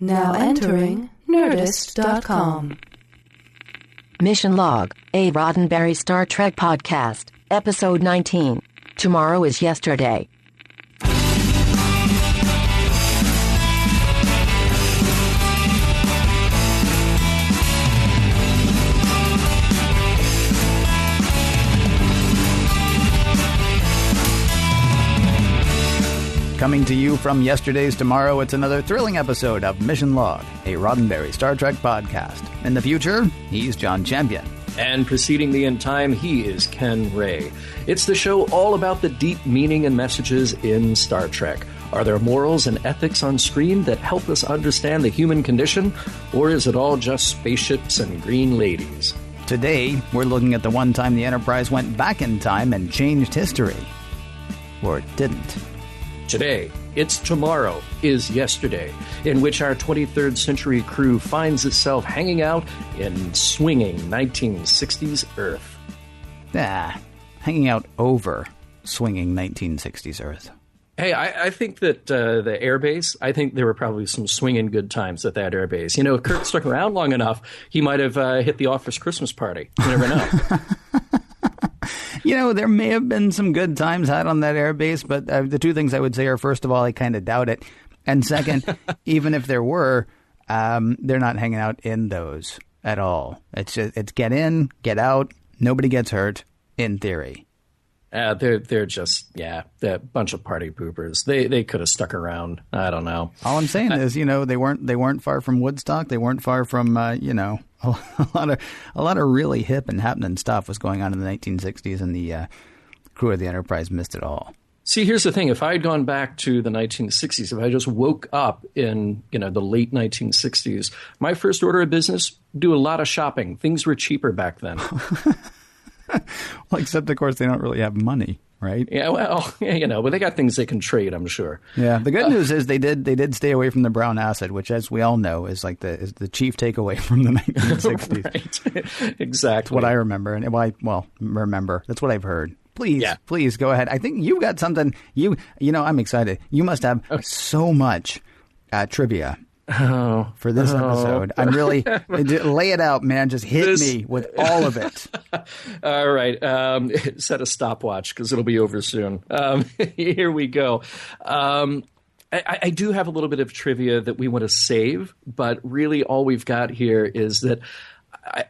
Now entering Nerdist.com. Mission Log, a Roddenberry Star Trek podcast, Episode 19. Tomorrow is Yesterday. Coming to you from yesterday's tomorrow, it's another thrilling episode of Mission Log, a Roddenberry Star Trek podcast. In the future, he's John Champion. And preceding me in time, he is Ken Ray. It's the show all about the deep meaning and messages in Star Trek. Are there morals and ethics on screen that help us understand the human condition? Or is it all just spaceships and green ladies? Today, we're looking at the one time the Enterprise went back in time and changed history. Or it didn't. Today, it's Tomorrow is Yesterday, in which our 23rd century crew finds itself hanging out in swinging 1960s Earth. Hanging out over swinging 1960s Earth. Hey, I think that the airbase, I think there were probably some swinging good times at that airbase. You know, if Kirk stuck around long enough, he might have hit the office Christmas party. You never know. You know, there may have been some good times had on that airbase, but the two things I would say are, first of all, I kind of doubt it. And second, even if there were, they're not hanging out in those at all. It's get in, get out, nobody gets hurt, in theory. They're just, they're a bunch of party poopers. They could have stuck around. I don't know. All I'm saying is, you know, they weren't far from Woodstock. They weren't far from, a lot of really hip and happening stuff was going on in the 1960s, and the crew of the Enterprise missed it all. See, here's the thing. If I had gone back to the 1960s, if I just woke up in, the late 1960s, my first order of business, do a lot of shopping. Things were cheaper back then. Well, except, of course, they don't really have money, right? Yeah, well, but they got things they can trade, I'm sure. Yeah, the good news is they did stay away from the brown acid, which, as we all know, is like the chief takeaway from the 1960s. Right, exactly. That's what I remember, and remember. That's what I've heard. Please go ahead. I think you've got something. I'm excited. You must have so much trivia. For this episode. I'm really lay it out, man. Just hit me with all of it. All right. Set a stopwatch because it'll be over soon. Here we go. I do have a little bit of trivia that we want to save, but really all we've got here is that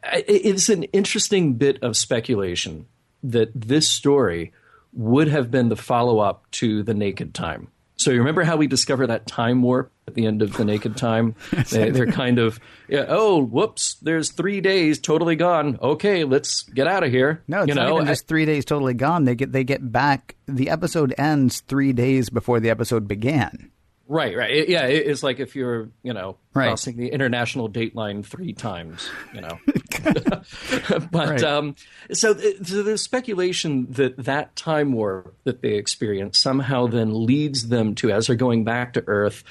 it's an interesting bit of speculation that this story would have been the follow-up to The Naked Time. So you remember how we discover that time warp at the end of The Naked Time? They're kind of, whoops, there's 3 days totally gone. Okay, let's get out of here. No, it's not even just 3 days totally gone. They get back. The episode ends 3 days before the episode began. Right. It's like if you're, crossing the international date line 3 times, But right. So there's speculation that time warp that they experience somehow then leads them to, as they're going back to Earth,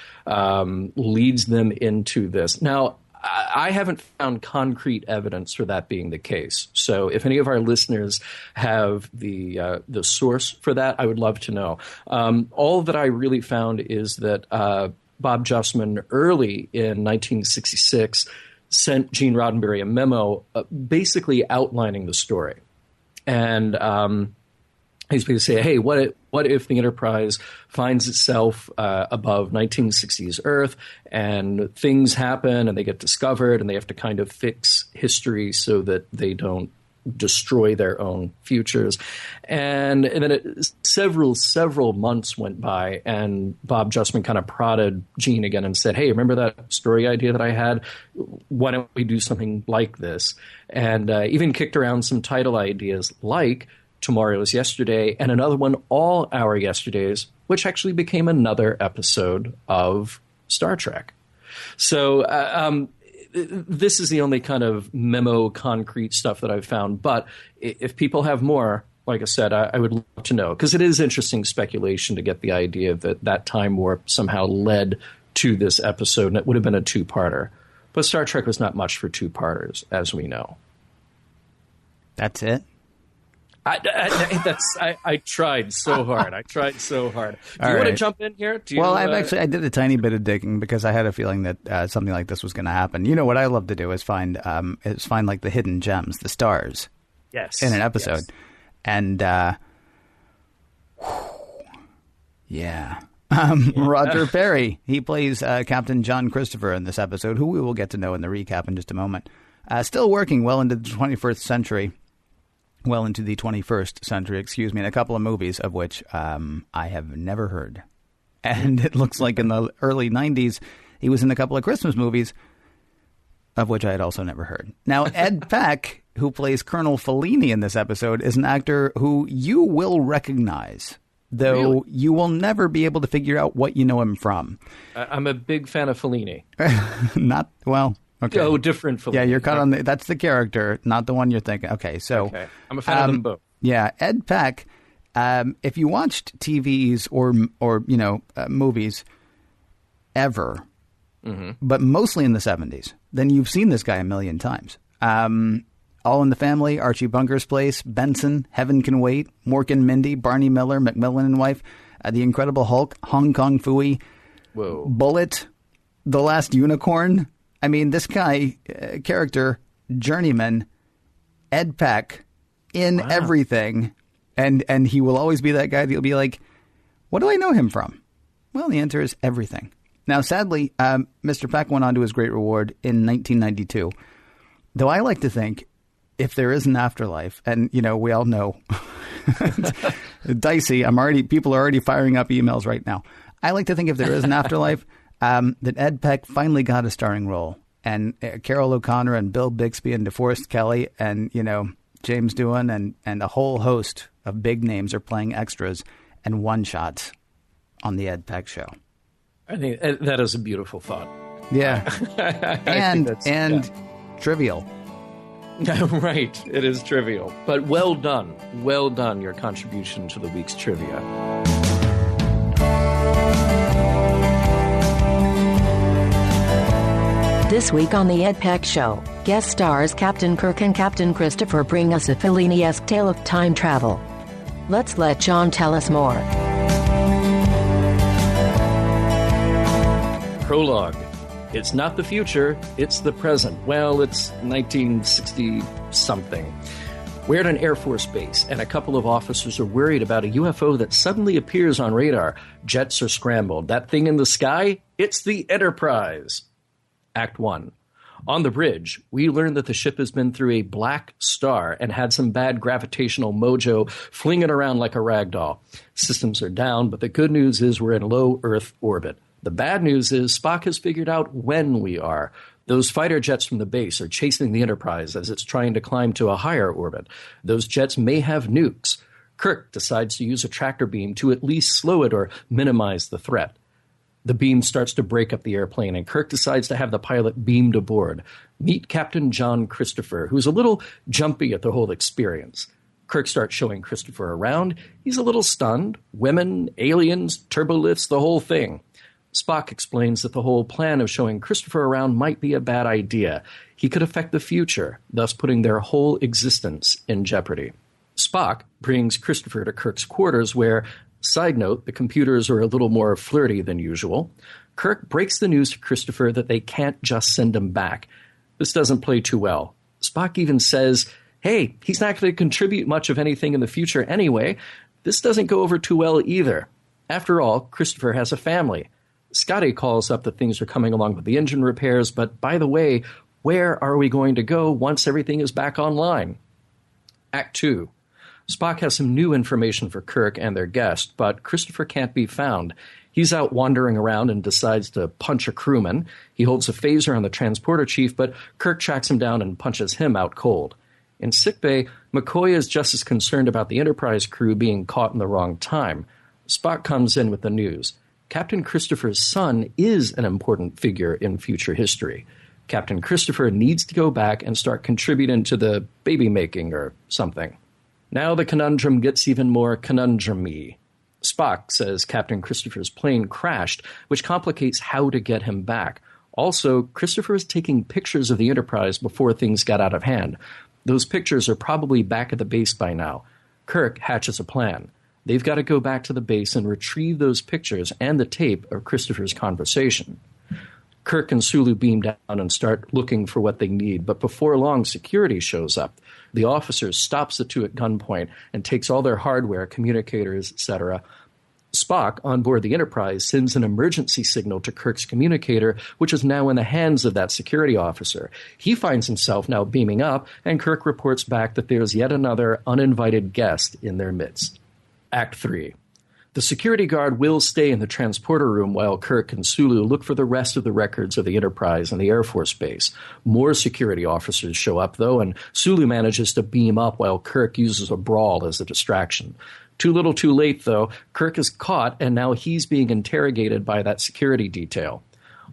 leads them into this. Now, I haven't found concrete evidence for that being the case. So if any of our listeners have the source for that, I would love to know. All that I really found is that Bob Justman early in 1966 sent Gene Roddenberry a memo basically outlining the story. And he's basically saying, hey, what if the Enterprise finds itself above 1960s Earth and things happen and they get discovered and they have to kind of fix history so that they don't destroy their own futures. And then several months went by and Bob Justman kind of prodded Gene again and said, hey, remember that story idea that I had? Why don't we do something like this? And even kicked around some title ideas like Tomorrow is Yesterday, and another one, All Our Yesterdays, which actually became another episode of Star Trek. So this is the only kind of memo concrete stuff that I've found. But if people have more, like I said, I would love to know, because it is interesting speculation to get the idea that time warp somehow led to this episode, and it would have been a two-parter. But Star Trek was not much for two-parters, as we know. That's it? I tried so hard. Do you want to jump in here? I did a tiny bit of digging because I had a feeling that something like this was going to happen. You know what I love to do is find like the hidden gems, the stars, in an episode, and Roger Perry, he plays Captain John Christopher in this episode, who we will get to know in the recap in just a moment. Still working well into the 21st century. Well into the 21st century, excuse me, in a couple of movies of which I have never heard. And it looks like in the early 90s, he was in a couple of Christmas movies of which I had also never heard. Now, Ed Peck, who plays Colonel Fellini in this episode, is an actor who you will recognize, though you will never be able to figure out what you know him from. I'm a big fan of Fellini. Okay. Oh, different Fellini. Yeah, you're caught on that's the character, not the one you're thinking. Okay, so I'm a fan of them both. Yeah, Ed Peck. If you watched TVs or movies ever, but mostly in the 70s, then you've seen this guy a million times. All in the Family, Archie Bunker's Place, Benson, Heaven Can Wait, Mork and Mindy, Barney Miller, Macmillan and Wife, The Incredible Hulk, Hong Kong Phooey, Bullet, The Last Unicorn. I mean, this guy, character, journeyman, Ed Peck, in everything, and he will always be that guy that you'll be like, what do I know him from? Well, the answer is everything. Now, sadly, Mr. Peck went on to his great reward in 1992, though I like to think if there is an afterlife, and, we all know, dicey, people are already firing up emails right now. I like to think if there is an afterlife, that Ed Peck finally got a starring role, and Carol O'Connor and Bill Bixby and DeForest Kelley and James Doohan and a whole host of big names are playing extras and one shots on the Ed Peck show. I think that is a beautiful thought. Yeah, and trivial. Right, it is trivial, but well done, your contribution to the week's trivia. This week on The Ed Peck Show, guest stars Captain Kirk and Captain Christopher bring us a Fellini-esque tale of time travel. Let's let John tell us more. Prologue. It's not the future, it's the present. Well, it's 1960-something. We're at an Air Force base, and a couple of officers are worried about a UFO that suddenly appears on radar. Jets are scrambled. That thing in the sky? It's the Enterprise. Act 1. On the bridge, we learn that the ship has been through a black star and had some bad gravitational mojo flinging around like a rag doll. Systems are down, but the good news is we're in low Earth orbit. The bad news is Spock has figured out when we are. Those fighter jets from the base are chasing the Enterprise as it's trying to climb to a higher orbit. Those jets may have nukes. Kirk decides to use a tractor beam to at least slow it or minimize the threat. The beam starts to break up the airplane, and Kirk decides to have the pilot beamed aboard. Meet Captain John Christopher, who's a little jumpy at the whole experience. Kirk starts showing Christopher around. He's a little stunned. Women, aliens, turbolifts, the whole thing. Spock explains that the whole plan of showing Christopher around might be a bad idea. He could affect the future, thus putting their whole existence in jeopardy. Spock brings Christopher to Kirk's quarters where, side note, the computers are a little more flirty than usual. Kirk breaks the news to Christopher that they can't just send him back. This doesn't play too well. Spock even says, hey, he's not going to contribute much of anything in the future anyway. This doesn't go over too well either. After all, Christopher has a family. Scotty calls up that things are coming along with the engine repairs, but by the way, where are we going to go once everything is back online? Act 2. Spock has some new information for Kirk and their guest, but Christopher can't be found. He's out wandering around and decides to punch a crewman. He holds a phaser on the transporter chief, but Kirk tracks him down and punches him out cold. In sickbay, McCoy is just as concerned about the Enterprise crew being caught in the wrong time. Spock comes in with the news. Captain Christopher's son is an important figure in future history. Captain Christopher needs to go back and start contributing to the baby making or something. Now the conundrum gets even more conundrum-y. Spock says Captain Christopher's plane crashed, which complicates how to get him back. Also, Christopher is taking pictures of the Enterprise before things got out of hand. Those pictures are probably back at the base by now. Kirk hatches a plan. They've got to go back to the base and retrieve those pictures and the tape of Christopher's conversation. Kirk and Sulu beam down and start looking for what they need, but before long, security shows up. The officer stops the two at gunpoint and takes all their hardware, communicators, etc. Spock, on board the Enterprise, sends an emergency signal to Kirk's communicator, which is now in the hands of that security officer. He finds himself now beaming up, and Kirk reports back that there's yet another uninvited guest in their midst. Act 3. The security guard will stay in the transporter room while Kirk and Sulu look for the rest of the records of the Enterprise and the Air Force Base. More security officers show up, though, and Sulu manages to beam up while Kirk uses a brawl as a distraction. Too little too late, though. Kirk is caught, and now he's being interrogated by that security detail.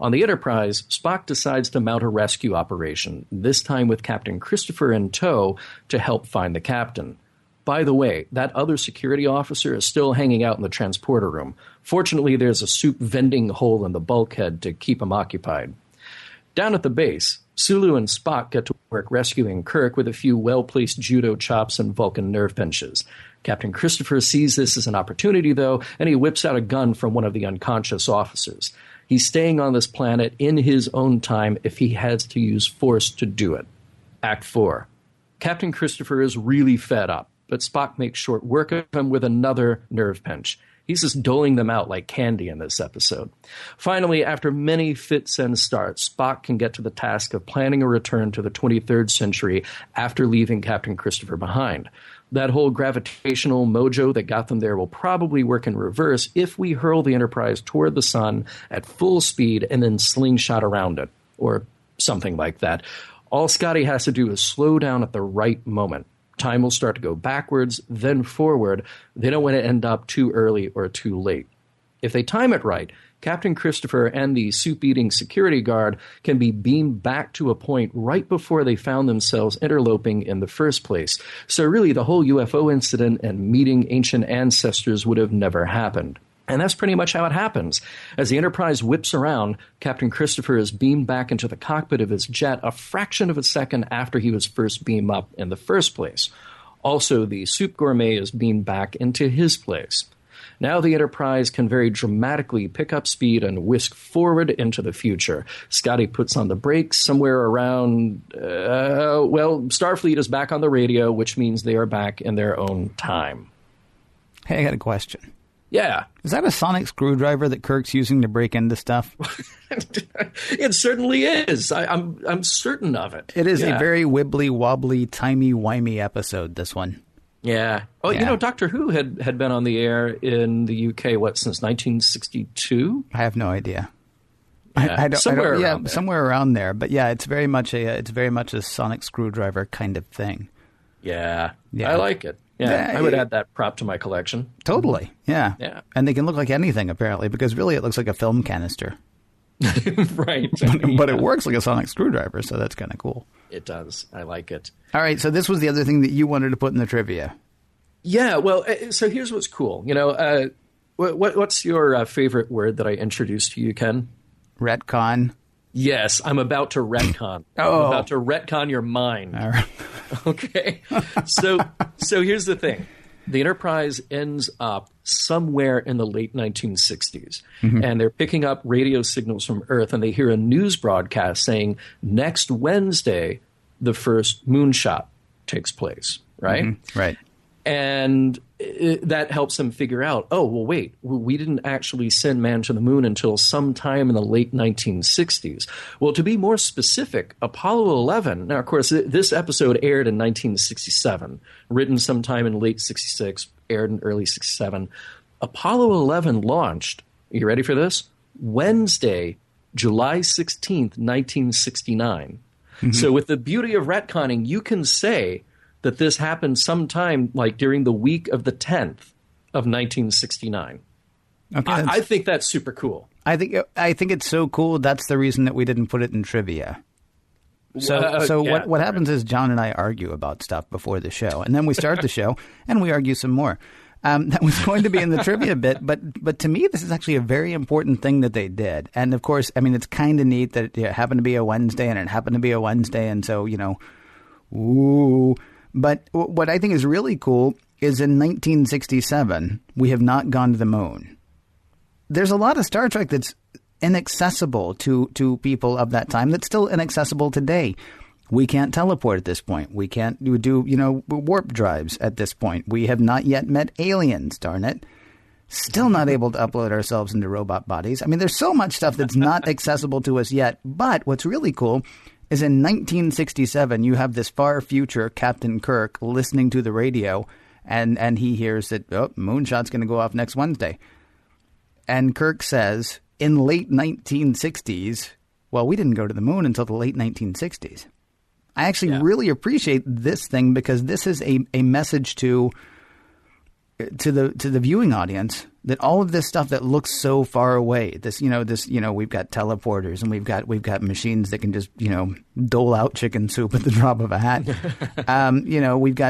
On the Enterprise, Spock decides to mount a rescue operation, this time with Captain Christopher in tow to help find the captain. By the way, that other security officer is still hanging out in the transporter room. Fortunately, there's a soup vending hole in the bulkhead to keep him occupied. Down at the base, Sulu and Spock get to work rescuing Kirk with a few well-placed judo chops and Vulcan nerve pinches. Captain Christopher sees this as an opportunity, though, and he whips out a gun from one of the unconscious officers. He's staying on this planet in his own time if he has to use force to do it. Act 4. Captain Christopher is really fed up, but Spock makes short work of him with another nerve pinch. He's just doling them out like candy in this episode. Finally, after many fits and starts, Spock can get to the task of planning a return to the 23rd century after leaving Captain Christopher behind. That whole gravitational mojo that got them there will probably work in reverse if we hurl the Enterprise toward the sun at full speed and then slingshot around it, or something like that. All Scotty has to do is slow down at the right moment. Time will start to go backwards, then forward. They don't want to end up too early or too late. If they time it right, Captain Christopher and the soup-eating security guard can be beamed back to a point right before they found themselves interloping in the first place. So really, the whole UFO incident and meeting ancient ancestors would have never happened. And that's pretty much how it happens. As the Enterprise whips around, Captain Christopher is beamed back into the cockpit of his jet a fraction of a second after he was first beamed up in the first place. Also, the soup gourmet is beamed back into his place. Now the Enterprise can very dramatically pick up speed and whisk forward into the future. Scotty puts on the brakes somewhere around, Starfleet is back on the radio, which means they are back in their own time. Hey, I got a question. Yeah. Is that a sonic screwdriver that Kirk's using to break into stuff? It certainly is. I'm certain of it. It is a very wibbly-wobbly, timey-wimey episode, this one. Yeah. Oh, yeah. Doctor Who had been on the air in the UK, since 1962? I have no idea. Yeah, somewhere around there. But yeah, it's very much a sonic screwdriver kind of thing. Yeah. I like it. Yeah, I would add that prop to my collection. Totally, yeah. Yeah. And they can look like anything, apparently, because really it looks like a film canister. Right. But it works like a sonic screwdriver, so that's kind of cool. It does. I like it. All right, so this was the other thing that you wanted to put in the trivia. Yeah, well, so here's what's cool. What's your favorite word that I introduced to you, Ken? Retcon. Yes, I'm about to retcon. Oh. I'm about to retcon your mind. All right. Okay. So here's the thing. The Enterprise ends up somewhere in the late 1960s, and they're picking up radio signals from Earth, and they hear a news broadcast saying next Wednesday, the first moonshot takes place, right? Mm-hmm. Right. And that helps them figure out, wait, we didn't actually send man to the moon until sometime in the late 1960s. Well, to be more specific, Apollo 11, now, of course, this episode aired in 1967, written sometime in late 66, aired in early 67. Apollo 11 launched, are you ready for this? Wednesday, July 16th, 1969. Mm-hmm. So with the beauty of retconning, you can say that this happened sometime like during the week of the 10th of 1969. Okay, I think that's super cool. I think it's so cool. That's the reason that we didn't put it in trivia. What happens is John and I argue about stuff before the show, and then we start the show and we argue some more. That was going to be in the trivia bit, but to me, this is actually a very important thing that they did. And of course, I mean, it's kind of neat that it happened to be a Wednesday, and it happened to be a Wednesday, and so ooh. But what I think is really cool is in 1967, we have not gone to the moon. There's a lot of Star Trek that's inaccessible to people of that time that's still inaccessible today. We can't teleport at this point. We can't do warp drives at this point. We have not yet met aliens, darn it. Still not able to upload ourselves into robot bodies. I mean, there's so much stuff that's not accessible to us yet. But what's really cool is in 1967, you have this far future Captain Kirk listening to the radio, and he hears that, Moonshot's going to go off next Wednesday. And Kirk says, in late 1960s, well, we didn't go to the moon until the late 1960s. I actually really appreciate this thing because this is a message to the viewing audience that all of this stuff that looks so far away, we've got teleporters and we've got machines that can just, dole out chicken soup at the drop of a hat.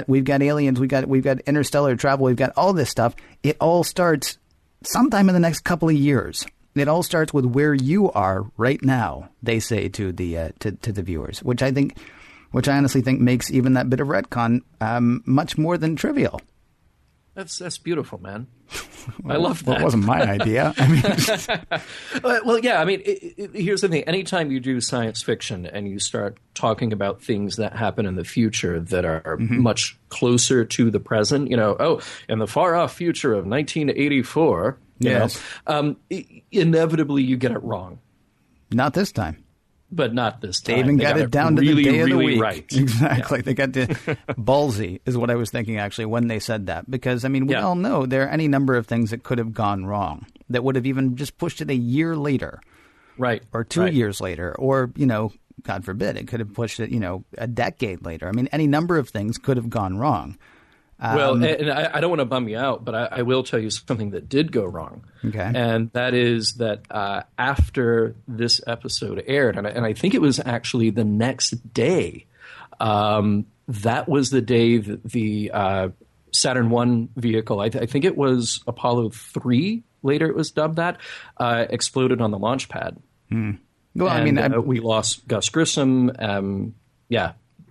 We've got aliens, we've got interstellar travel, we've got all this stuff. It all starts sometime in the next couple of years. It all starts with where you are right now, they say to the to the viewers, which I honestly think makes even that bit of retcon much more than trivial. That's beautiful, man. I love that. That wasn't my idea. I mean, here's the thing. Anytime you do science fiction and you start talking about things that happen in the future that are much closer to the present, in the far off future of 1984, inevitably you get it wrong. Not this time. But not this time. They even got it down to the day of the week. Right. Exactly. Yeah. They got to ballsy is what I was thinking actually when they said that. Because, I mean, we all know there are any number of things that could have gone wrong that would have even just pushed it a year later. Right. Or 2 years later. Or, God forbid, it could have pushed it, a decade later. I mean, any number of things could have gone wrong. Well, and I don't want to bum you out, but I will tell you something that did go wrong. Okay. And that is that after this episode aired, and I think it was actually the next day, that was the day that the Saturn I vehicle, I think it was Apollo 3, later it was dubbed that, exploded on the launch pad. Hmm. Well, and, we lost Gus Grissom.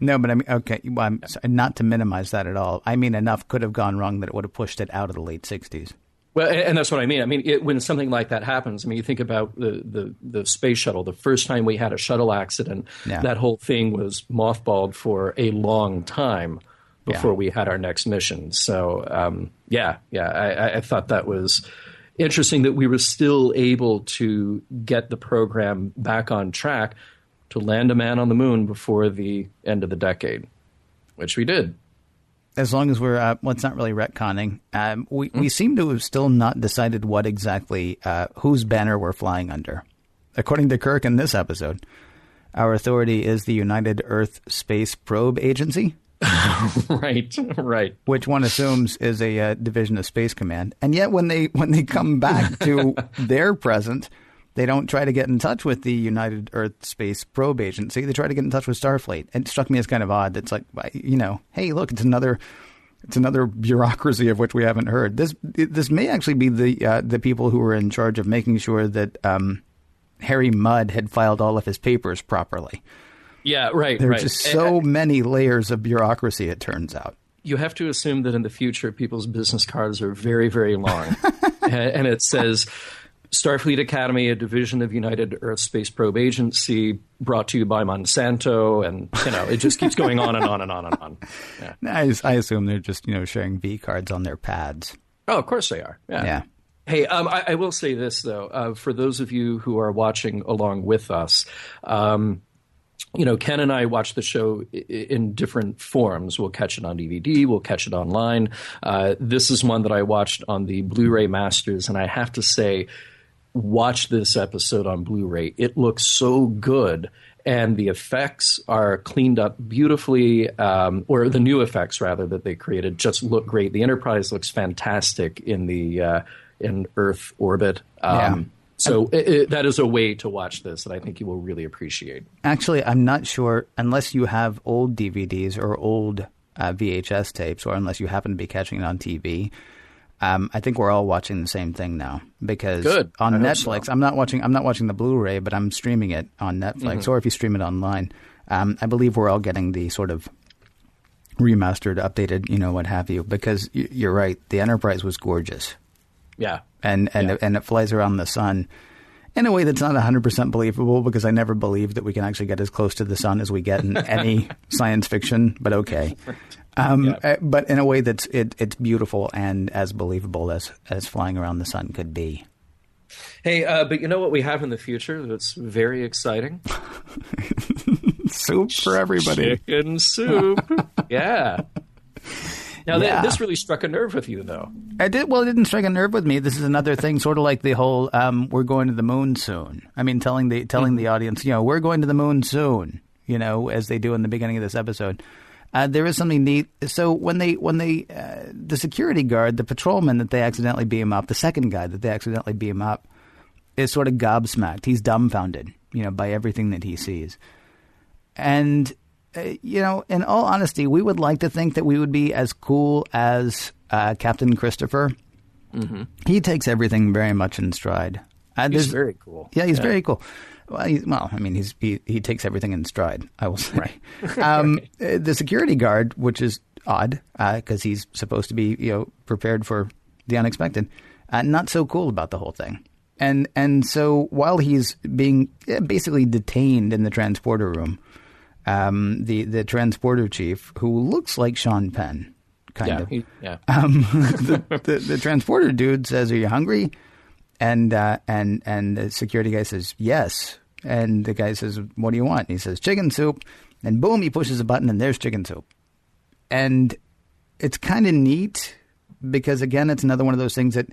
No, but I mean, okay, well, not to minimize that at all. I mean, enough could have gone wrong that it would have pushed it out of the late 60s. Well, and that's what I mean. I mean, when something like that happens, I mean, you think about the space shuttle. The first time we had a shuttle accident, that whole thing was mothballed for a long time before we had our next mission. So, I thought that was interesting that we were still able to get the program back on track to land a man on the moon before the end of the decade, which we did. As long as we're, it's not really retconning. We seem to have still not decided what exactly, whose banner we're flying under. According to Kirk in this episode, our authority is the United Earth Space Probe Agency. Right. Which one assumes is a division of Space Command. And yet when they come back to their present, they don't try to get in touch with the United Earth Space Probe Agency. They try to get in touch with Starfleet. It struck me as kind of odd. It's like, hey, look, it's another bureaucracy of which we haven't heard. This may actually be the people who were in charge of making sure that Harry Mudd had filed all of his papers properly. Yeah, right. There are just so many layers of bureaucracy, it turns out. You have to assume that in the future, people's business cards are very, very long. And it says, Starfleet Academy, a division of United Earth Space Probe Agency, brought to you by Monsanto. And, it just keeps going on and on and on and on. Yeah. I assume they're just, sharing V cards on their pads. Oh, of course they are. Yeah. Hey, I will say this, though. For those of you who are watching along with us, Ken and I watch the show in different forms. We'll catch it on DVD. We'll catch it online. This is one that I watched on the Blu-ray Masters, and I have to say, watch this episode on Blu-ray. It looks so good, and the effects are cleaned up beautifully, or the new effects, rather, that they created just look great. The Enterprise looks fantastic in the in Earth orbit. So that is a way to watch this that I think you will really appreciate. Actually, I'm not sure, unless you have old DVDs or old VHS tapes, or unless you happen to be catching it on TV. I think we're all watching the same thing now because on Netflix, so. I'm not watching the Blu-ray, but I'm streaming it on Netflix, or if you stream it online. I believe we're all getting the sort of remastered, updated, what have you. Because you're right, the Enterprise was gorgeous. Yeah. And it flies around the sun in a way that's not 100% believable, because I never believed that we can actually get as close to the sun as we get in any science fiction, but okay. But in a way that's it's beautiful and as believable as flying around the sun could be. Hey, but you know what we have in the future that's very exciting? Soup for everybody. Chicken soup. Yeah. Now, this really struck a nerve with you, though. It did. Well, it didn't strike a nerve with me. This is another thing, sort of like the whole we're going to the moon soon. I mean, telling the audience, we're going to the moon soon, as they do in the beginning of this episode. There is something neat. So when the security guard, the patrolman that they accidentally beam up, the second guy that they accidentally beam up, is sort of gobsmacked. He's dumbfounded, by everything that he sees. And, in all honesty, we would like to think that we would be as cool as Captain Christopher. Mm-hmm. He takes everything very much in stride. He's very cool. Yeah, he's very cool. Well, he takes everything in stride, I will say. Right. The security guard, which is odd, because he's supposed to be, prepared for the unexpected, not so cool about the whole thing. And so while he's being basically detained in the transporter room, the transporter chief, who looks like Sean Penn, kind of. The transporter dude says, "Are you hungry?" And the security guy says, "Yes." And the guy says, "What do you want?" And he says, "Chicken soup." And boom, he pushes a button and there's chicken soup. And it's kind of neat because, again, it's another one of those things that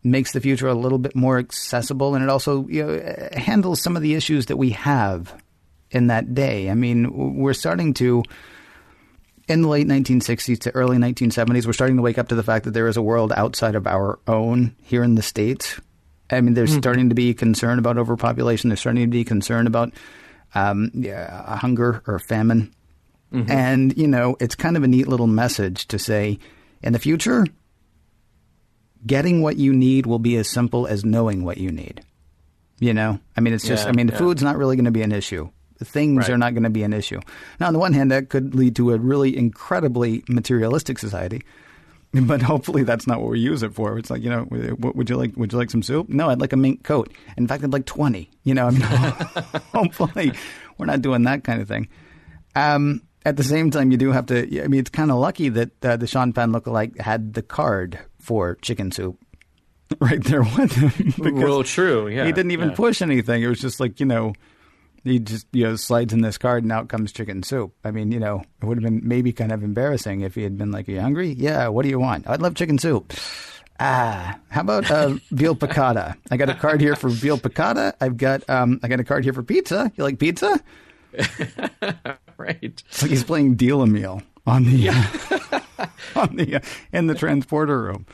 makes the future a little bit more accessible. And it also handles some of the issues that we have in that day. I mean, we're starting to, in the late 1960s to early 1970s, we're starting to wake up to the fact that there is a world outside of our own here in the States. I mean, there's starting to be concern about overpopulation. There's starting to be concern about hunger or famine. Mm-hmm. And, it's kind of a neat little message to say, in the future, getting what you need will be as simple as knowing what you need. I mean, it's just, food's not really going to be an issue. Things are not going to be an issue. Now, on the one hand, that could lead to a really incredibly materialistic society. But hopefully that's not what we use it for. It's like, what would you like? Would you like some soup? No, I'd like a mink coat. In fact, I'd like 20. Hopefully we're not doing that kind of thing. At the same time, you do have to, it's kind of lucky that the Sean Penn lookalike had the card for chicken soup right there with him. Well, true, yeah. He didn't even push anything. It was just like, he just, slides in this card and out comes chicken soup. I mean, it would have been maybe kind of embarrassing if he had been like, "Are you hungry?" "Yeah, what do you want?" "I'd love chicken soup." How about veal piccata? I got a card here for veal piccata. I got a card here for pizza. You like pizza? Right. It's like he's playing Deal-A-Meal on the in the transporter room.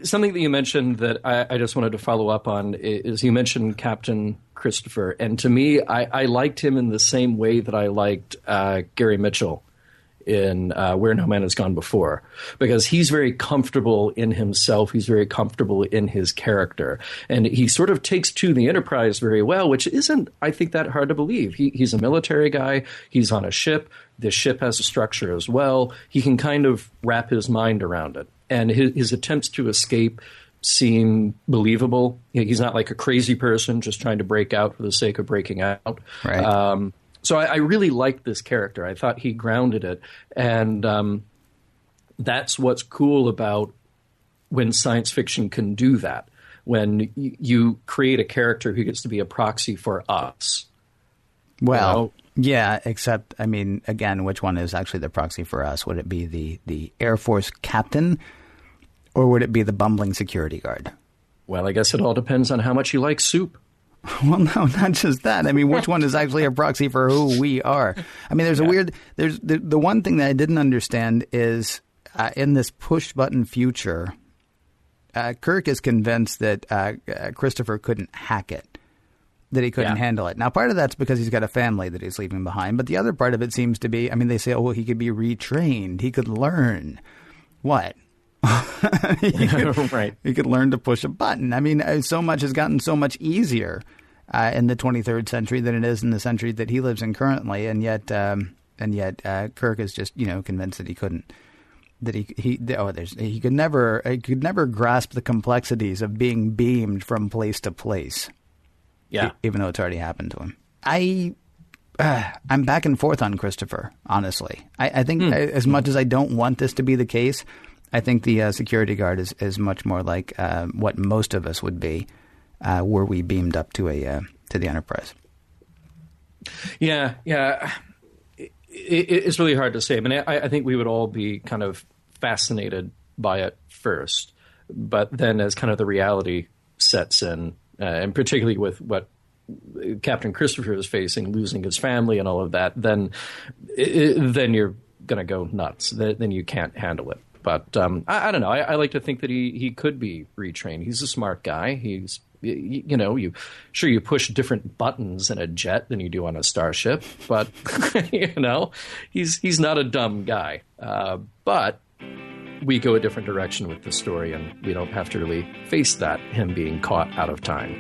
Something that you mentioned that I just wanted to follow up on is you mentioned Captain Christopher. And to me, I liked him in the same way that I liked Gary Mitchell in Where No Man Has Gone Before, because he's very comfortable in himself. He's very comfortable in his character. And he sort of takes to the Enterprise very well, which isn't, I think, that hard to believe. He's a military guy. He's on a ship. The ship has a structure as well. He can kind of wrap his mind around it. And his attempts to escape seem believable. He's not like a crazy person just trying to break out for the sake of breaking out. Right. So I really liked this character. I thought he grounded it. And that's what's cool about when science fiction can do that, when you create a character who gets to be a proxy for us. Well, yeah, except, I mean, again, which one is actually the proxy for us? Would it be the Air Force captain, or would it be the bumbling security guard? Well, I guess it all depends on how much you like soup. Well, no, not just that. I mean, which one is actually a proxy for who we are? I mean, there's the one thing that I didn't understand is in this push-button future, Kirk is convinced that Christopher couldn't hack it, that he couldn't handle it. Now, part of that's because he's got a family that he's leaving behind, but the other part of it seems to be, I mean, they say, well, he could be retrained. He could learn. What? Right. He could learn to push a button. I mean, so much has gotten so much easier in the 23rd century than it is in the century that he lives in currently. And yet, and yet Kirk is just convinced that he couldn't. That he could never grasp the complexities of being beamed from place to place. Yeah, even though it's already happened to him. I'm back and forth on Christopher. Honestly, I think as much as I don't want this to be the case, I think the security guard is much more like what most of us would be were we beamed up to the Enterprise. Yeah. It's really hard to say. I mean, I think we would all be kind of fascinated by it first, but then as kind of the reality sets in, and particularly with what Captain Christopher is facing, losing his family and all of that, then you're going to go nuts. Then you can't handle it. But I don't know. I like to think that he could be retrained. He's a smart guy. He's you push different buttons in a jet than you do on a starship, but he's not a dumb guy. But we go a different direction with the story, and we don't have to really face that, him being caught out of time.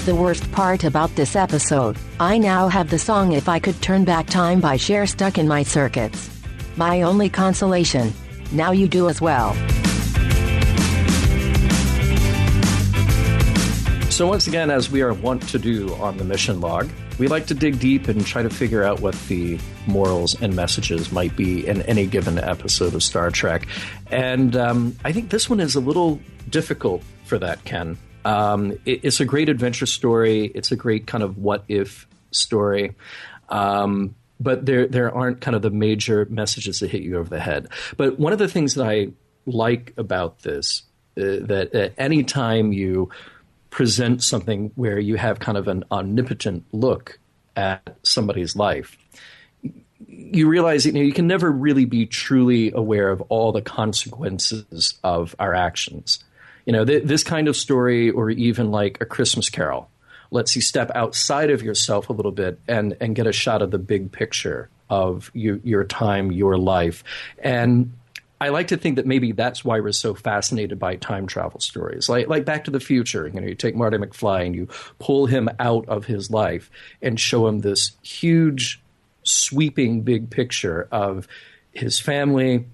The worst part about this episode, I now have the song If I Could Turn Back Time by Cher stuck in my circuits. My only consolation, now you do as well. So once again, as we are wont to do on the mission log, we like to dig deep and try to figure out what the morals and messages might be in any given episode of Star Trek. And I think this one is a little difficult for that, Ken. It's a great adventure story. It's a great kind of what-if story. But there aren't kind of the major messages that hit you over the head. But one of the things that I like about this, that any time you present something where you have kind of an omnipotent look at somebody's life, you realize you can never really be truly aware of all the consequences of our actions. This kind of story, or even like A Christmas Carol, lets you step outside of yourself a little bit and get a shot of the big picture of your time, your life. And I like to think that maybe that's why we're so fascinated by time travel stories. Like Back to the Future, you take Marty McFly and you pull him out of his life and show him this huge, sweeping big picture of his family,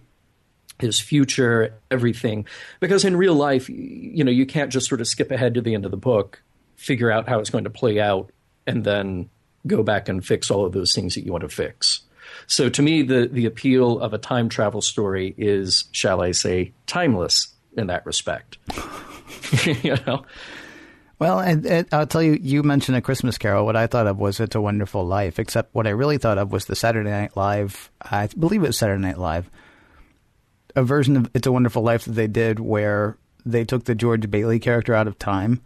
his future, everything. Because in real life, you can't just sort of skip ahead to the end of the book, figure out how it's going to play out, and then go back and fix all of those things that you want to fix. So to me, the appeal of a time travel story is, shall I say, timeless in that respect. Well, and I'll tell you, you mentioned A Christmas Carol. What I thought of was It's a Wonderful Life, except what I really thought of was the Saturday Night Live, I believe it was Saturday Night Live, a version of It's a Wonderful Life that they did where they took the George Bailey character out of time.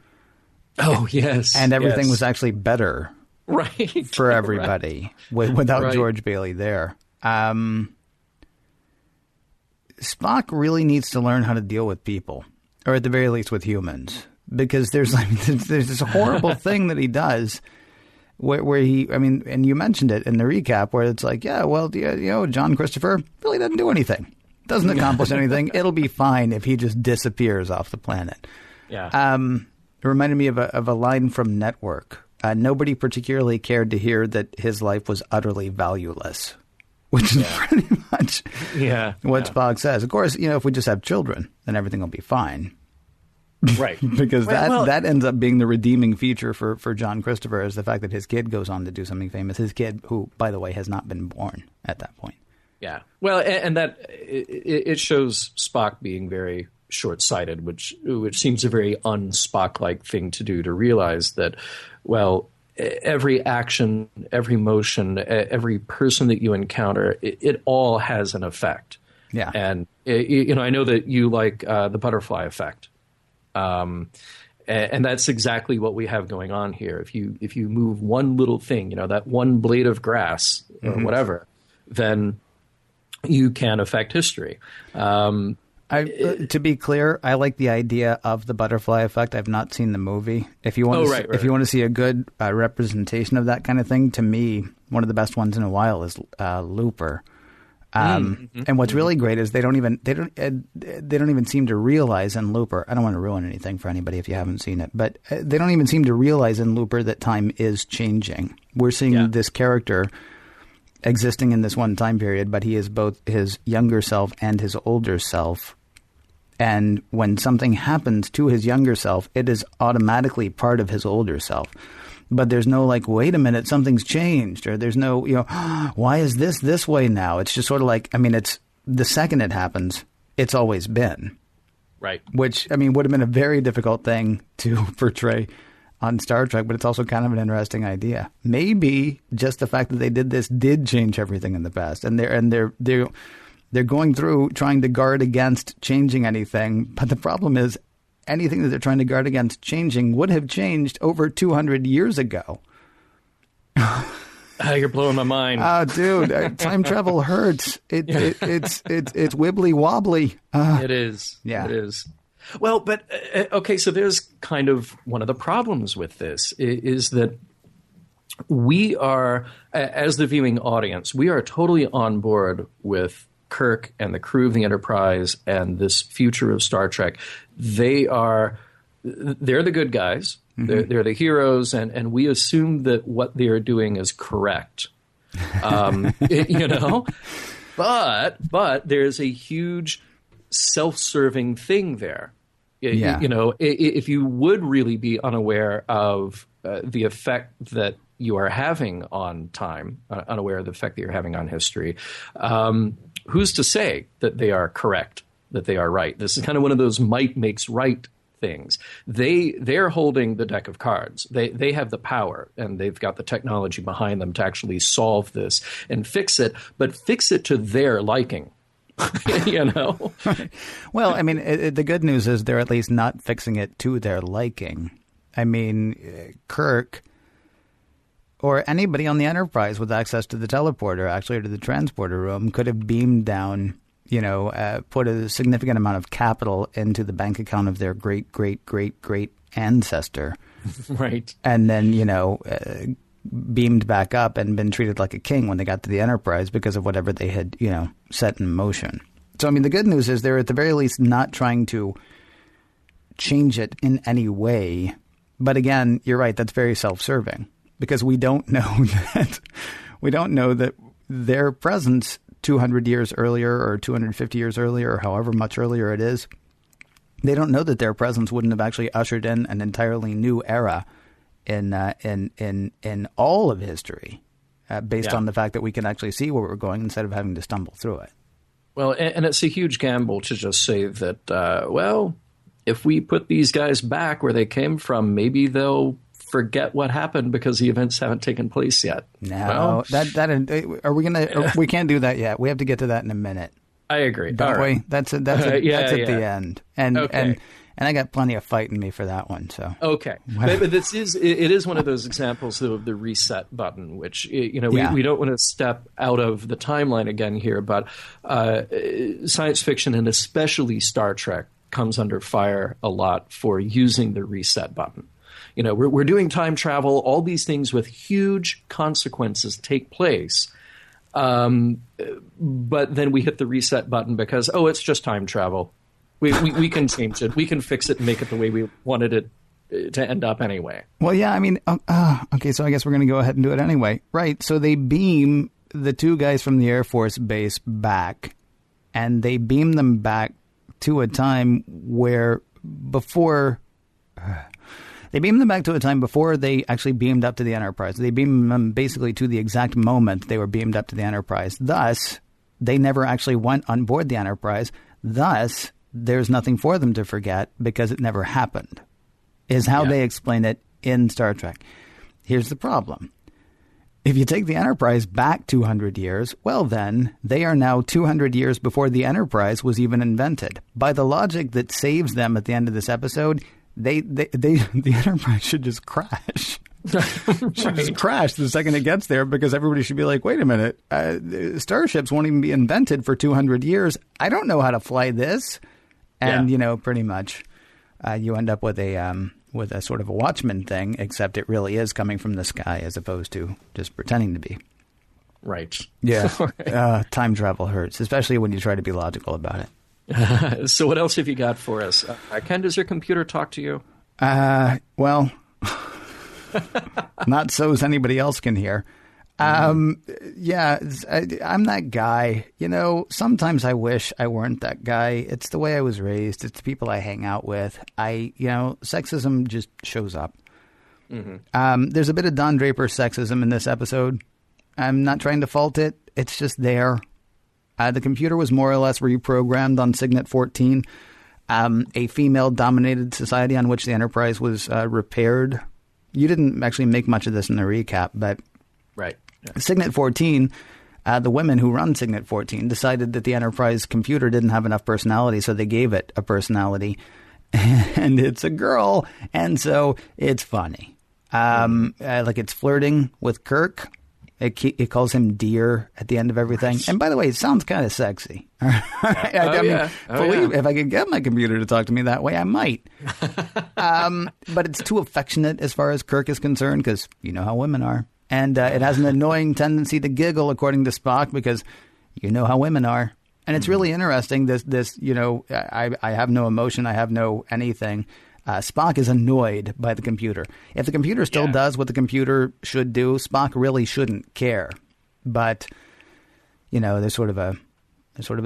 Oh, yes. And everything was actually better. Right. For everybody without George Bailey there. Spock really needs to learn how to deal with people, or at the very least with humans, because there's this horrible thing that he does where he, and you mentioned it in the recap, where it's like, John Christopher really doesn't do anything. Doesn't accomplish anything. It'll be fine if he just disappears off the planet. Yeah. It reminded me of a line from Network. Nobody particularly cared to hear that his life was utterly valueless, which is pretty much what Spock says. Of course, if we just have children, then everything will be fine. Right. Because that ends up being the redeeming feature for John Christopher, is the fact that his kid goes on to do something famous. His kid, who, by the way, has not been born at that point. Yeah. Well, and that it shows Spock being very short-sighted, which seems a very un-Spock-like thing to do, to realize that, well, every action, every motion, every person that you encounter, it all has an effect. Yeah. And, I know that you like the butterfly effect. And that's exactly what we have going on here. If you move one little thing, that one blade of grass or whatever, then you can affect history. To be clear, I like the idea of the butterfly effect. I've not seen the movie. If you want you want to see a good representation of that kind of thing, to me, one of the best ones in a while is Looper. And what's really great is they don't even seem to realize in Looper. I don't want to ruin anything for anybody if you haven't seen it, but they don't even seem to realize in Looper that time is changing. We're seeing this character existing in this one time period, but he is both his younger self and his older self. And when something happens to his younger self, it is automatically part of his older self. But there's no like, wait a minute, something's changed, or there's no, why is this way now? It's just sort of like, it's the second it happens, it's always been. Right. Which, would have been a very difficult thing to portray on Star Trek, but it's also kind of an interesting idea. Maybe just the fact that they did this did change everything in the past, and they're going through trying to guard against changing anything. But the problem is, anything that they're trying to guard against changing would have changed over 200 years ago. You're blowing my mind. Oh, dude, time travel hurts. It's wibbly wobbly. It is. Yeah, it is. Well, but okay, so there's kind of one of the problems with this is that we are, as the viewing audience, we are totally on board with Kirk and the crew of the Enterprise and this future of Star Trek. They're the good guys. Mm-hmm. They're the heroes, and we assume that what they're doing is correct. But there's a huge self-serving thing there. Yeah. If you would really be unaware of the effect that you are having on time, unaware of the effect that you're having on history, who's to say that they are correct, that they are right? This is kind of one of those might makes right things. They're holding the deck of cards. They have the power, and they've got the technology behind them to actually solve this and fix it, but fix it to their liking. Well, the good news is they're at least not fixing it to their liking. Kirk or anybody on the Enterprise with access to the teleporter, actually, or to the transporter room, could have beamed down, put a significant amount of capital into the bank account of their great, great, great, great ancestor. Right. And then, beamed back up and been treated like a king when they got to the Enterprise because of whatever they had, set in motion. So, the good news is they're at the very least not trying to change it in any way. But again, you're right, that's very self-serving because we don't know that their presence 200 years earlier or 250 years earlier or however much earlier it is, they don't know that their presence wouldn't have actually ushered in an entirely new era in all of history, based on the fact that we can actually see where we're going instead of having to stumble through it. Well, and it's a huge gamble to just say that, if we put these guys back where they came from, maybe they'll forget what happened because the events haven't taken place yet. No, we can't do that yet. We have to get to that in a minute. I agree. Don't we? That's at the end. And okay. And I got plenty of fight in me for that one. So okay, but it is one of those examples of the reset button, which we don't want to step out of the timeline again here, but science fiction and especially Star Trek comes under fire a lot for using the reset button. We're doing time travel; all these things with huge consequences take place. But then we hit the reset button because it's just time travel. We can change it. We can fix it and make it the way we wanted it to end up anyway. Well, yeah, okay, so I guess we're going to go ahead and do it anyway. Right, so they beam the two guys from the Air Force Base back, and they beam them back to a time where before... They beamed them back to a time before they actually beamed up to the Enterprise. They beamed them basically to the exact moment they were beamed up to the Enterprise. Thus, they never actually went on board the Enterprise. Thus, there's nothing for them to forget because it never happened, is how they explain it in Star Trek. Here's the problem. If you take the Enterprise back 200 years, well then, they are now 200 years before the Enterprise was even invented. By the logic that saves them at the end of this episode, the Enterprise should just crash. Should just crash the second it gets there because everybody should be like, wait a minute, starships won't even be invented for 200 years. I don't know how to fly this. And, pretty much you end up with a sort of a Watchmen thing, except it really is coming from the sky as opposed to just pretending to be. Right. Yeah. Time travel hurts, especially when you try to be logical about it. So what else have you got for us? Ken, does your computer talk to you? Well, not so as anybody else can hear. Yeah, I'm that guy. You know, sometimes I wish I weren't that guy. It's the way I was raised. It's the people I hang out with. Sexism just shows up. Mm-hmm. There's a bit of Don Draper sexism in this episode. I'm not trying to fault it. It's just there. The computer was more or less reprogrammed on Signet 14, a female-dominated society on which the Enterprise was repaired. You didn't actually make much of this in the recap, but right. Yeah. Signet 14, the women who run Signet 14 decided that the Enterprise computer didn't have enough personality, so they gave it a personality. And it's a girl, and so it's funny. Like it's flirting with Kirk. It calls him dear at the end of everything. And by the way, it sounds kind of sexy. If I could get my computer to talk to me that way, I might. But it's too affectionate as far as Kirk is concerned, because you know how women are. And it has an annoying tendency to giggle, according to Spock, because you know how women are. And it's really interesting, I have no emotion, I have no anything. Spock is annoyed by the computer. If the computer still does what the computer should do, Spock really shouldn't care. But, there's sort of a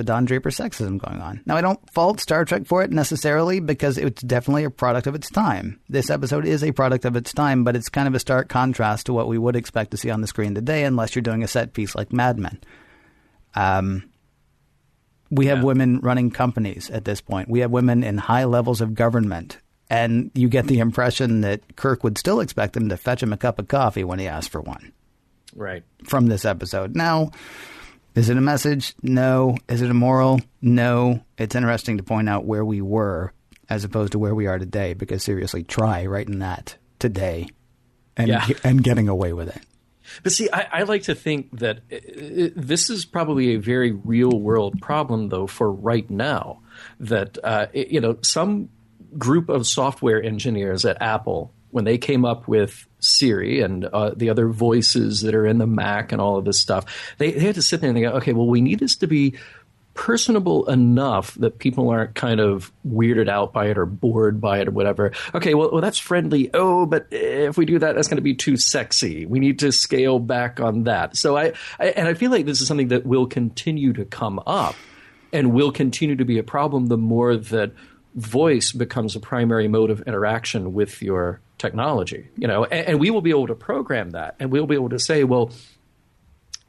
Don Draper sexism going on. Now, I don't fault Star Trek for it necessarily, because it's definitely a product of its time. This episode is a product of its time, but it's kind of a stark contrast to what we would expect to see on the screen today, unless you're doing a set piece like Mad Men. We have women running companies at this point. We have women in high levels of government. And you get the impression that Kirk would still expect them to fetch him a cup of coffee when he asked for one. Right. From this episode. Now, is it a message? No. Is it immoral? No. It's interesting to point out where we were as opposed to where we are today, because seriously, try writing that today and getting away with it. But see, I like to think that this is probably a very real world problem, though, for right now, that, some group of software engineers at Apple, when they came up with Siri and the other voices that are in the Mac and all of this stuff, they had to sit there and they go, okay, well, we need this to be personable enough that people aren't kind of weirded out by it or bored by it or whatever. Okay, well that's friendly. Oh, but if we do that, that's going to be too sexy. We need to scale back on that. So I feel like this is something that will continue to come up and will continue to be a problem the more that voice becomes a primary mode of interaction with your technology, and we will be able to program that, and we'll be able to say, well,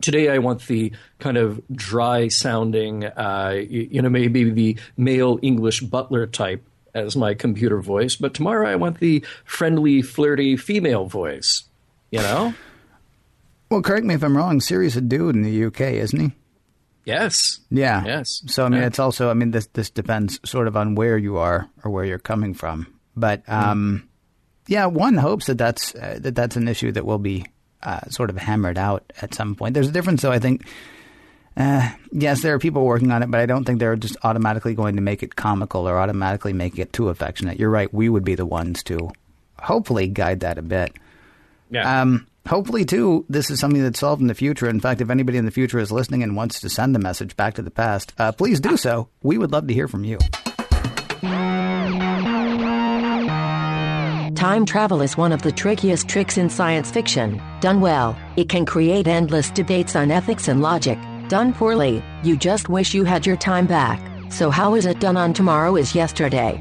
today I want the kind of dry sounding, maybe the male English butler type as my computer voice, but tomorrow I want the friendly, flirty female voice, Well, correct me if I'm wrong, Siri's a dude in the UK, isn't he? Yes. Yeah. Yes. So, it's also, this depends sort of on where you are or where you're coming from. But, one hopes that's an issue that will be sort of hammered out at some point. There's a difference, though, I think. Yes, there are people working on it, but I don't think they're just automatically going to make it comical or automatically make it too affectionate. You're right. We would be the ones to hopefully guide that a bit. Yeah. Hopefully, too, this is something that's solved in the future. In fact, if anybody in the future is listening and wants to send a message back to the past, please do so. We would love to hear from you. Time travel is one of the trickiest tricks in science fiction. Done well, it can create endless debates on ethics and logic. Done poorly, you just wish you had your time back. So how is it done on Tomorrow is Yesterday?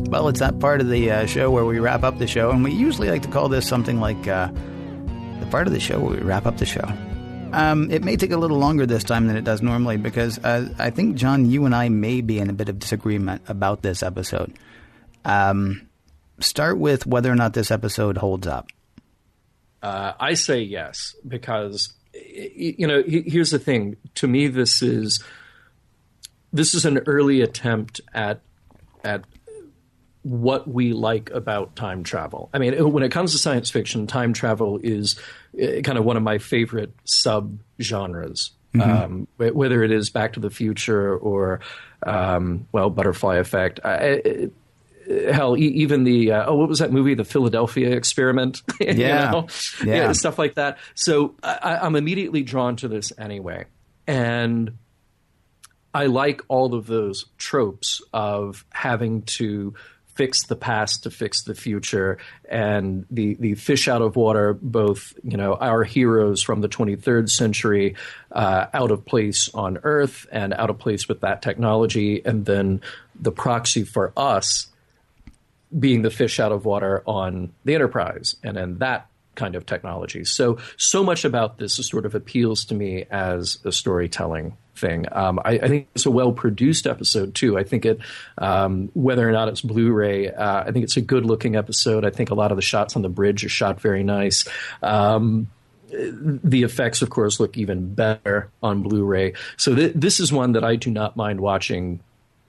Well, it's that part of the show where we wrap up the show, and we usually like to call this something like the part of the show where we wrap up the show. It may take a little longer this time than it does normally, because I think, John, you and I may be in a bit of disagreement about this episode. Start with whether or not this episode holds up. I say yes, because, here's the thing. To me, this is an early attempt at what we like about time travel. When it comes to science fiction, time travel is kind of one of my favorite sub-genres, whether it is Back to the Future or, Butterfly Effect. hell, even the what was that movie, The Philadelphia Experiment? Yeah. Yeah, stuff like that. So I'm immediately drawn to this anyway, and I like all of those tropes of having to fix the past to fix the future, and the fish out of water, both, our heroes from the 23rd century out of place on Earth and out of place with that technology, and then the proxy for us being the fish out of water on the Enterprise and in that kind of technology. So much about this sort of appeals to me as a storytelling thing. I think it's a well-produced episode, too. I think it, whether or not it's Blu-ray, I think it's a good-looking episode. I think a lot of the shots on the bridge are shot very nice. The effects, of course, look even better on Blu-ray. So this is one that I do not mind watching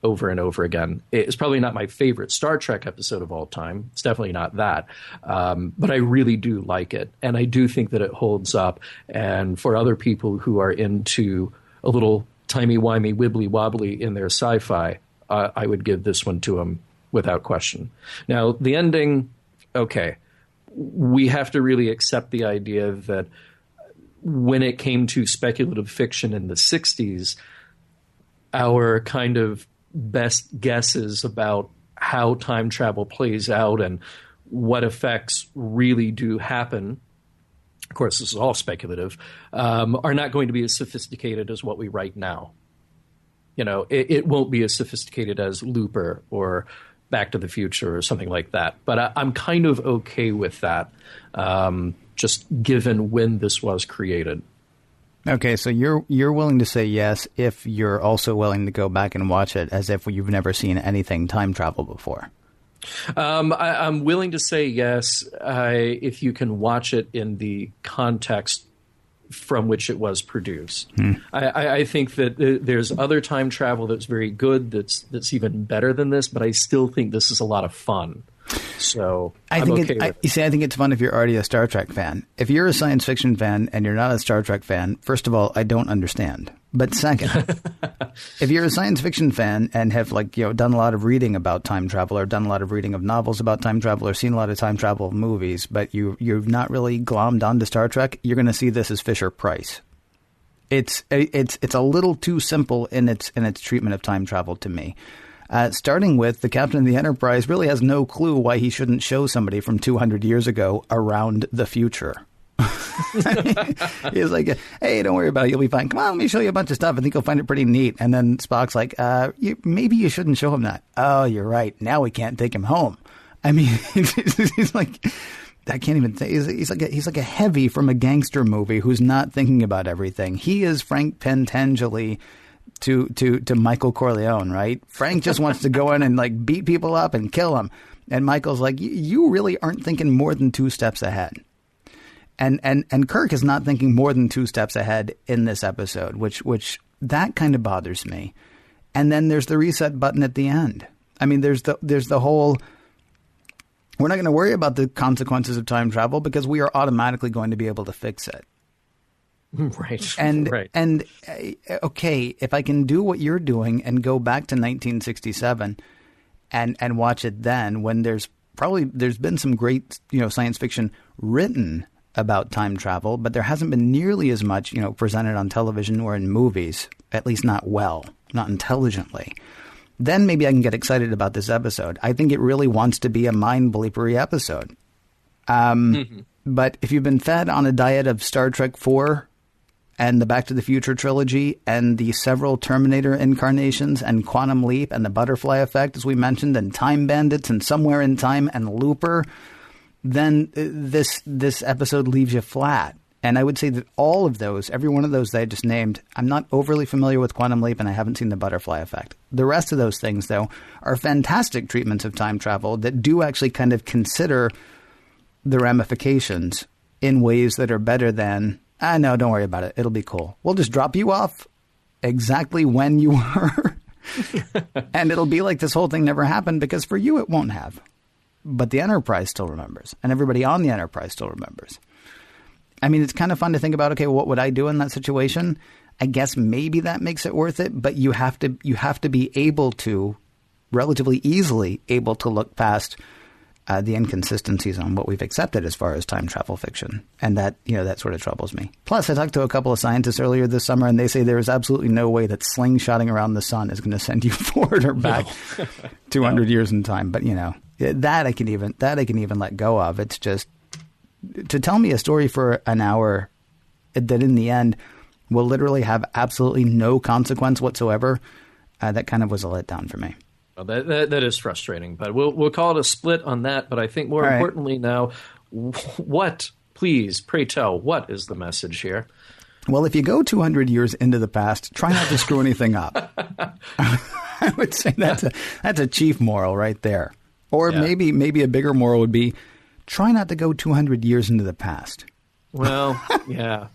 over and over again. It's probably not my favorite Star Trek episode of all time. It's definitely not that. But I really do like it. And I do think that it holds up. And for other people who are into a little timey-wimey, wibbly-wobbly in their sci-fi, I would give this one to them without question. Now, the ending, okay. We have to really accept the idea that when it came to speculative fiction in the 60s, our kind of best guesses about how time travel plays out and what effects really do happen, of course, this is all speculative, are not going to be as sophisticated as what we write now. It won't be as sophisticated as Looper or Back to the Future or something like that. But I'm kind of okay with that, just given when this was created. Okay, so you're willing to say yes if you're also willing to go back and watch it as if you've never seen anything time travel before. I'm willing to say yes if you can watch it in the context from which it was produced. I think that there's other time travel that's very good, that's even better than this, but I still think this is a lot of fun. So I think it's fun if you're already a Star Trek fan. If you're a science fiction fan and you're not a Star Trek fan, first of all, I don't understand. But second, if you're a science fiction fan and have done a lot of reading about time travel, or done a lot of reading of novels about time travel, or seen a lot of time travel movies, but you've not really glommed onto Star Trek, you're going to see this as Fisher Price. It's a little too simple in its treatment of time travel to me. Starting with the captain of the Enterprise really has no clue why he shouldn't show somebody from 200 years ago around the future. He's like, hey, don't worry about it. You'll be fine. Come on, let me show you a bunch of stuff. I think you'll find it pretty neat. And then Spock's like, maybe you shouldn't show him that. Oh, you're right. Now we can't take him home. I mean, he's like, I can't even say. He's like a heavy from a gangster movie who's not thinking about everything. He is Frank Pentangeli to Michael Corleone, right? Frank just wants to go in and beat people up and kill them. And Michael's like, you really aren't thinking more than two steps ahead. And Kirk is not thinking more than two steps ahead in this episode, which that kind of bothers me. And then there's the reset button at the end. I mean, there's the whole, we're not going to worry about the consequences of time travel because we are automatically going to be able to fix it. Right. And okay, if I can do what you're doing and go back to 1967 and watch it then, when there's been some great, science fiction written about time travel, but there hasn't been nearly as much, presented on television or in movies, at least not intelligently. Then maybe I can get excited about this episode. I think it really wants to be a mind-bleepery episode. But if you've been fed on a diet of Star Trek 4 and the Back to the Future trilogy and the several Terminator incarnations and Quantum Leap and the Butterfly Effect, as we mentioned, and Time Bandits and Somewhere in Time and Looper, then this episode leaves you flat. And I would say that all of those, every one of those that I just named, I'm not overly familiar with Quantum Leap and I haven't seen the Butterfly Effect. The rest of those things, though, are fantastic treatments of time travel that do actually kind of consider the ramifications in ways that are better than, no, don't worry about it. It'll be cool. We'll just drop you off exactly when you were. And it'll be like this whole thing never happened because for you it won't have. But the Enterprise still remembers. And everybody on the Enterprise still remembers. I mean, it's kind of fun to think about, okay, what would I do in that situation? I guess maybe that makes it worth it. But you have to be able to relatively easily able to look past the inconsistencies on what we've accepted as far as time travel fiction. And that, that sort of troubles me. Plus, I talked to a couple of scientists earlier this summer, and they say there is absolutely no way that slingshotting around the sun is going to send you forward or back 200 years in time. But, that I can even let go of. It's just to tell me a story for an hour that in the end will literally have absolutely no consequence whatsoever. That kind of was a letdown for me. Well, that is frustrating, but we'll call it a split on that. But I think more importantly now, pray tell, what is the message here? Well, if you go 200 years into the past, try not to screw anything up. I would say that's a chief moral right there. Or maybe a bigger moral would be, try not to go 200 years into the past. Well, yeah.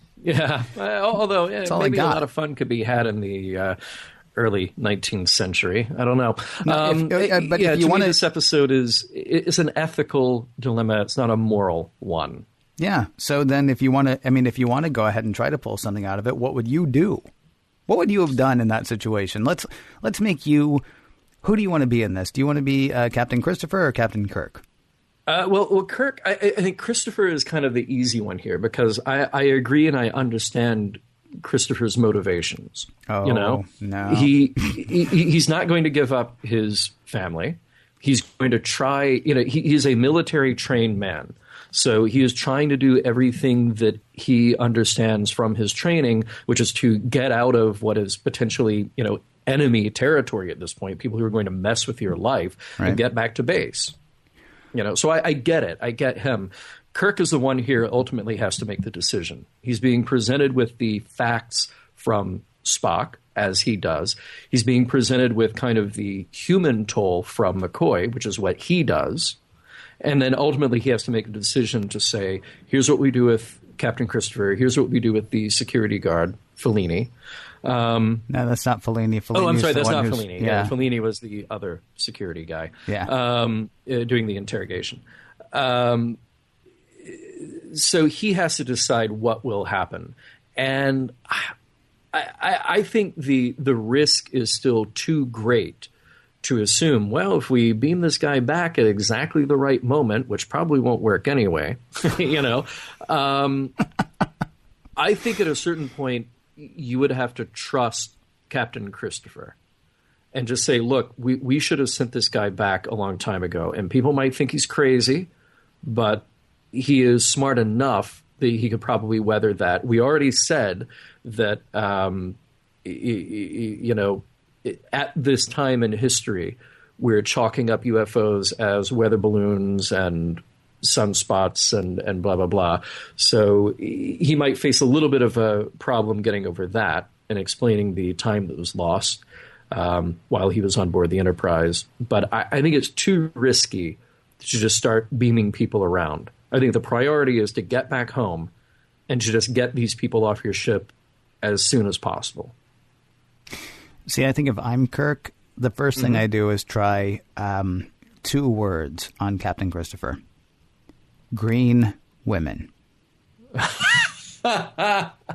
Although maybe a lot of fun could be had in the early 19th century. I don't know. If you want, this episode is an ethical dilemma. It's not a moral one. Yeah. So then, if you want to go ahead and try to pull something out of it, what would you do? What would you have done in that situation? Let's make you. Who do you want to be in this? Do you want to be Captain Christopher or Captain Kirk? Well, Kirk, I think Christopher is kind of the easy one here because I agree and I understand Christopher's motivations. No. He's not going to give up his family. He's going to try, he's a military trained man. So he is trying to do everything that he understands from his training, which is to get out of what is potentially, enemy territory at this point, people who are going to mess with your life and get back to base. So I get it. I get him. Kirk is the one here ultimately has to make the decision. He's being presented with the facts from Spock, as he does. He's being presented with kind of the human toll from McCoy, which is what he does. And then ultimately he has to make a decision to say, here's what we do with Captain Christopher. Here's what we do with the security guard, Fellini. No, that's not Fellini. I'm sorry, that's not Fellini. Yeah, Fellini was the other security guy doing the interrogation. So he has to decide what will happen. And I think the risk is still too great to assume, well, if we beam this guy back at exactly the right moment, which probably won't work anyway, I think at a certain point, you would have to trust Captain Christopher and just say, look, we should have sent this guy back a long time ago. And people might think he's crazy, but he is smart enough that he could probably weather that. We already said that, at this time in history, we're chalking up UFOs as weather balloons and sunspots and blah, blah, blah. So he might face a little bit of a problem getting over that and explaining the time that was lost while he was on board the Enterprise. But I think it's too risky to just start beaming people around. I think the priority is to get back home and to just get these people off your ship as soon as possible. See, I think if I'm Kirk, the first thing I do is try 2 words on Captain Christopher. Green women.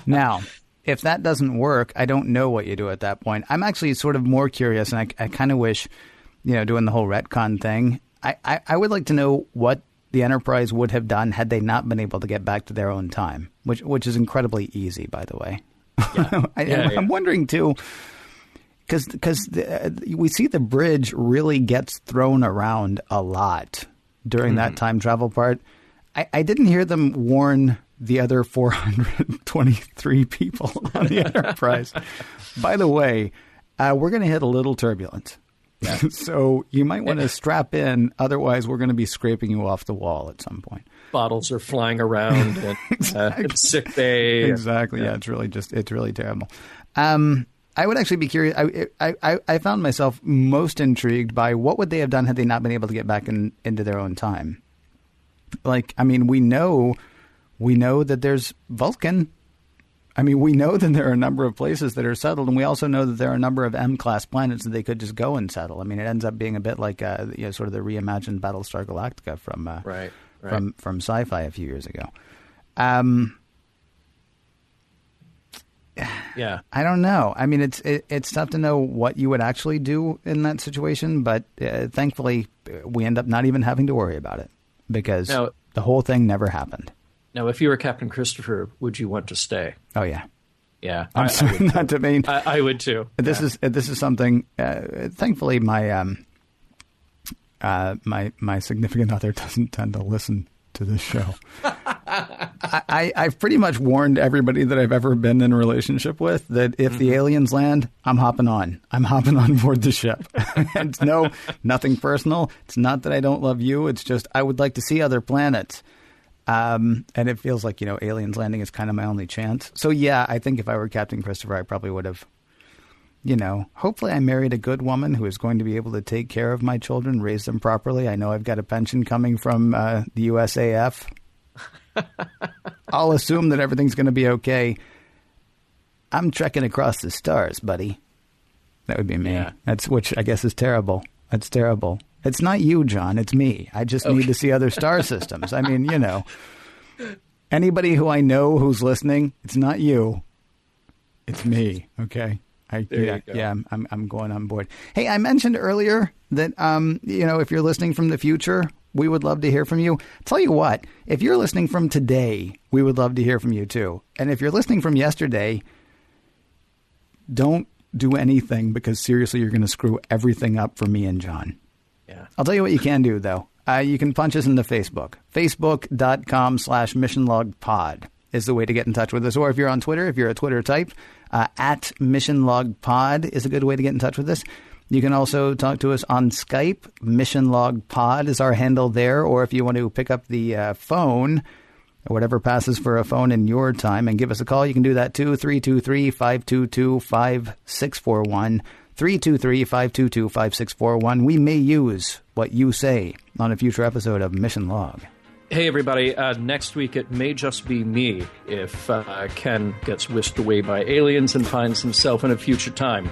Now, if that doesn't work, I don't know what you do at that point. I'm actually sort of more curious, and I kind of wish, doing the whole retcon thing, I would like to know what the Enterprise would have done had they not been able to get back to their own time, which is incredibly easy, by the way. Yeah. I'm wondering, too, because we see the bridge really gets thrown around a lot during that time travel part. I didn't hear them warn the other 423 people on the Enterprise. By the way, we're going to hit a little turbulence. Yeah. So you might want to strap in. Otherwise, we're going to be scraping you off the wall at some point. Bottles are flying around and sick bay. Exactly. Yeah. It's really terrible. I would actually be curious. I found myself most intrigued by what would they have done had they not been able to get back into their own time. We know that there's Vulcan. We know that there are a number of places that are settled, and we also know that there are a number of M-class planets that they could just go and settle. It ends up being a bit like sort of the reimagined Battlestar Galactica from sci-fi a few years ago. Yeah. I don't know. I mean, it's tough to know what you would actually do in that situation, but thankfully we end up not even having to worry about it because the whole thing never happened. Now, if you were Captain Christopher, would you want to stay? Oh, yeah. Yeah. I'm sorry not to mean. I would too. This is something, thankfully my significant other doesn't tend to listen to this show. I've pretty much warned everybody that I've ever been in a relationship with that if the aliens land, I'm hopping on. I'm hopping on board the ship. It's nothing personal. It's not that I don't love you. It's just I would like to see other planets. And it feels like, aliens landing is kind of my only chance. So, yeah, I think if I were Captain Christopher, I probably would have, hopefully I married a good woman who is going to be able to take care of my children, raise them properly. I know I've got a pension coming from the USAF. I'll assume that everything's going to be okay. I'm trekking across the stars, buddy. That would be me. Yeah. Which I guess is terrible. That's terrible. It's not you, John. It's me. I just need to see other star systems. I mean, anybody who I know who's listening, it's not you. It's me. Okay. I'm going on board. Hey, I mentioned earlier that, if you're listening from the future, we would love to hear from you. Tell you what, if you're listening from today, we would love to hear from you too. And if you're listening from yesterday, don't do anything because seriously, you're going to screw everything up for me and John. Yeah. I'll tell you what you can do, though. You can punch us into Facebook. Facebook.com/missionlogpod is the way to get in touch with us. Or if you're on Twitter, if you're a Twitter type, at missionlogpod is a good way to get in touch with us. You can also talk to us on Skype. Missionlogpod is our handle there. Or if you want to pick up the phone, or whatever passes for a phone in your time, and give us a call, you can do that too. 323-522-5641. 323-522-5641. We may use what you say on a future episode of Mission Log. Hey, everybody. Next week, it may just be me if Ken gets whisked away by aliens and finds himself in a future time.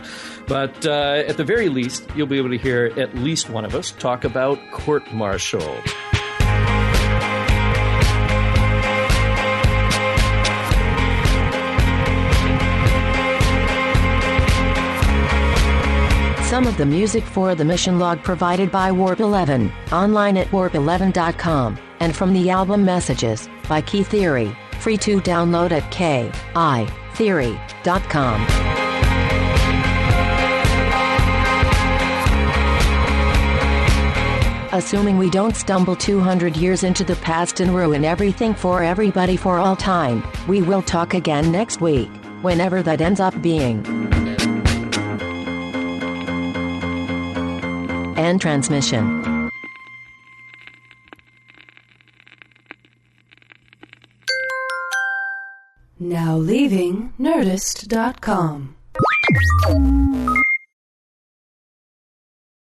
But at the very least, you'll be able to hear at least one of us talk about court-martial. Some of the music for the Mission Log provided by Warp 11, online at warp11.com, and from the album Messages by Key Theory, free to download at kitheory.com. Assuming we don't stumble 200 years into the past and ruin everything for everybody for all time, we will talk again next week, whenever that ends up being. End transmission. Now leaving Nerdist.com.